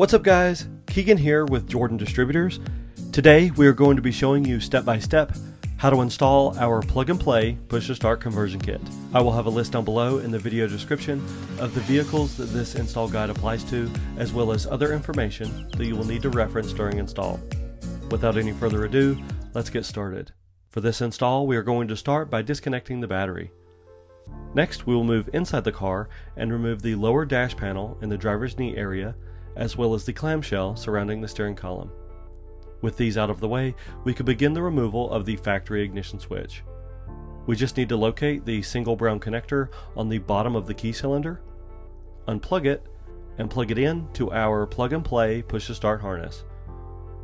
What's up guys, Keegan here with Jordan Distributors. Today we are going to be showing you step by step how to install our plug and play push to start conversion kit. I will have a list down below in the video description of the vehicles that this install guide applies to, as well as other information that you will need to reference during install. Without any further ado, let's get started. For this install, we are going to start by disconnecting the battery. Next, we will move inside the car and remove the lower dash panel in the driver's knee area, as well as the clamshell surrounding the steering column. With these out of the way, we can begin the removal of the factory ignition switch. We just need to locate the single brown connector on the bottom of the key cylinder, unplug it, and plug it in to our plug and play push to start harness.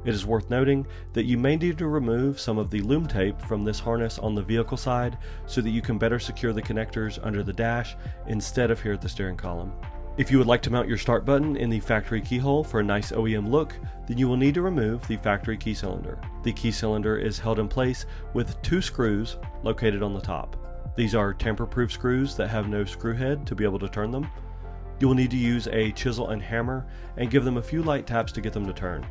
It is worth noting that you may need to remove some of the loom tape from this harness on the vehicle side so that you can better secure the connectors under the dash instead of here at the steering column. If you would like to mount your start button in the factory keyhole for a nice OEM look, then you will need to remove the factory key cylinder. The key cylinder is held in place with two screws located on the top. These are tamper-proof screws that have no screw head to be able to turn them. You will need to use a chisel and hammer and give them a few light taps to get them to turn.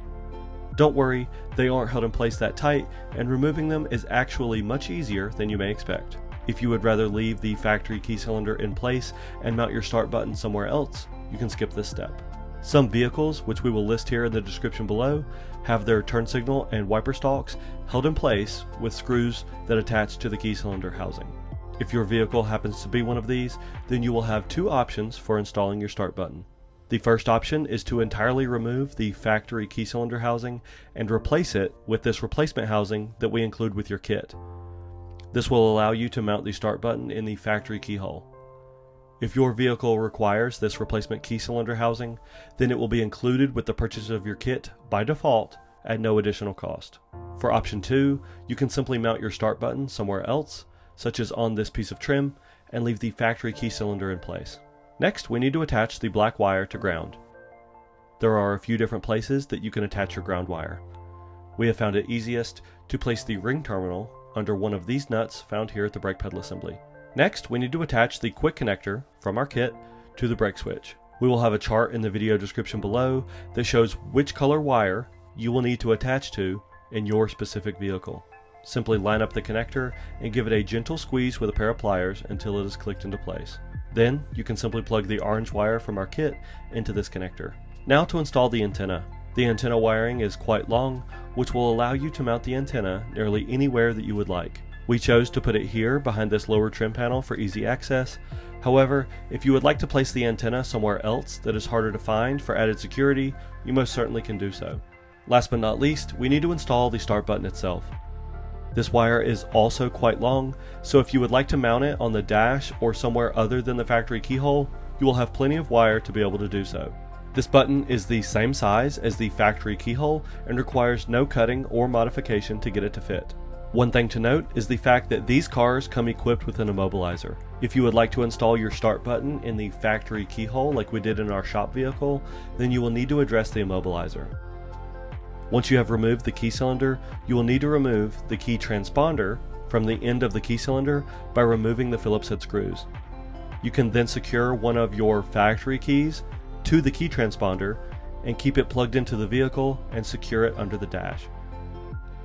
Don't worry, they aren't held in place that tight, and removing them is actually much easier than you may expect. If you would rather leave the factory key cylinder in place and mount your start button somewhere else, you can skip this step. Some vehicles, which we will list here in the description below, have their turn signal and wiper stalks held in place with screws that attach to the key cylinder housing. If your vehicle happens to be one of these, then you will have two options for installing your start button. The first option is to entirely remove the factory key cylinder housing and replace it with this replacement housing that we include with your kit. This will allow you to mount the start button in the factory keyhole. If your vehicle requires this replacement key cylinder housing, then it will be included with the purchase of your kit by default at no additional cost. For option 2, you can simply mount your start button somewhere else, such as on this piece of trim, and leave the factory key cylinder in place. Next, we need to attach the black wire to ground. There are a few different places that you can attach your ground wire. We have found it easiest to place the ring terminal under one of these nuts found here at the brake pedal assembly. Next, we need to attach the quick connector from our kit to the brake switch. We will have a chart in the video description below that shows which color wire you will need to attach to in your specific vehicle. Simply line up the connector and give it a gentle squeeze with a pair of pliers until it is clicked into place. Then, you can simply plug the orange wire from our kit into this connector. Now to install the antenna. The antenna wiring is quite long, which will allow you to mount the antenna nearly anywhere that you would like. We chose to put it here behind this lower trim panel for easy access. However, if you would like to place the antenna somewhere else that is harder to find for added security, you most certainly can do so. Last but not least, we need to install the start button itself. This wire is also quite long, so if you would like to mount it on the dash or somewhere other than the factory keyhole, you will have plenty of wire to be able to do so. This button is the same size as the factory keyhole and requires no cutting or modification to get it to fit. One thing to note is the fact that these cars come equipped with an immobilizer. If you would like to install your start button in the factory keyhole like we did in our shop vehicle, then you will need to address the immobilizer. Once you have removed the key cylinder, you will need to remove the key transponder from the end of the key cylinder by removing the Phillips head screws. You can then secure one of your factory keys to the key transponder and keep it plugged into the vehicle and secure it under the dash.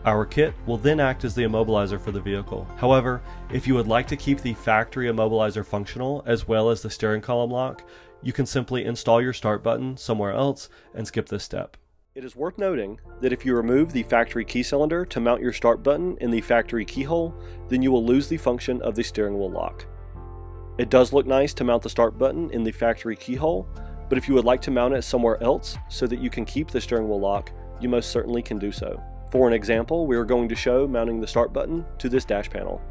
Our kit will then act as the immobilizer for the vehicle. However, if you would like to keep the factory immobilizer functional as well as the steering column lock, you can simply install your start button somewhere else and skip this step. It is worth noting that if you remove the factory key cylinder to mount your start button in the factory keyhole, then you will lose the function of the steering wheel lock. It does look nice to mount the start button in the factory keyhole, but if you would like to mount it somewhere else so that you can keep the steering wheel lock, you most certainly can do so. For an example, we are going to show mounting the start button to this dash panel.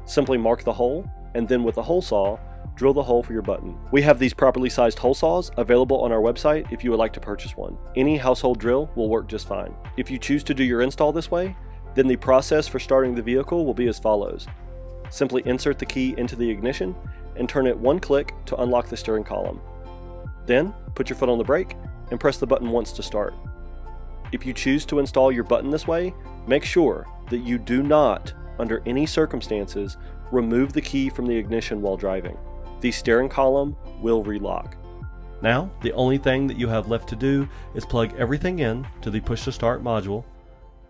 Simply mark the hole, and then with a hole saw, drill the hole for your button. We have these properly sized hole saws available on our website if you would like to purchase one. Any household drill will work just fine. If you choose to do your install this way, then the process for starting the vehicle will be as follows. Simply insert the key into the ignition and turn it one click to unlock the steering column. Then, put your foot on the brake and press the button once to start. If you choose to install your button this way, make sure that you do not, under any circumstances, remove the key from the ignition while driving. The steering column will relock. Now, the only thing that you have left to do is plug everything in to the push-to-start module,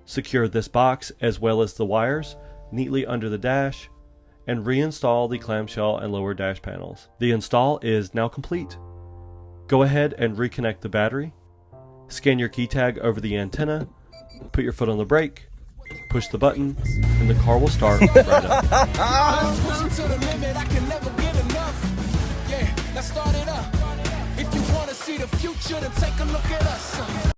secure this box as well as the wires neatly under the dash, and reinstall the clamshell and lower dash panels. The install is now complete. Go ahead and reconnect the battery, scan your key tag over the antenna, put your foot on the brake, push the button, and the car will start right up. Let's start it up. If you want to see the future, then take a look at us.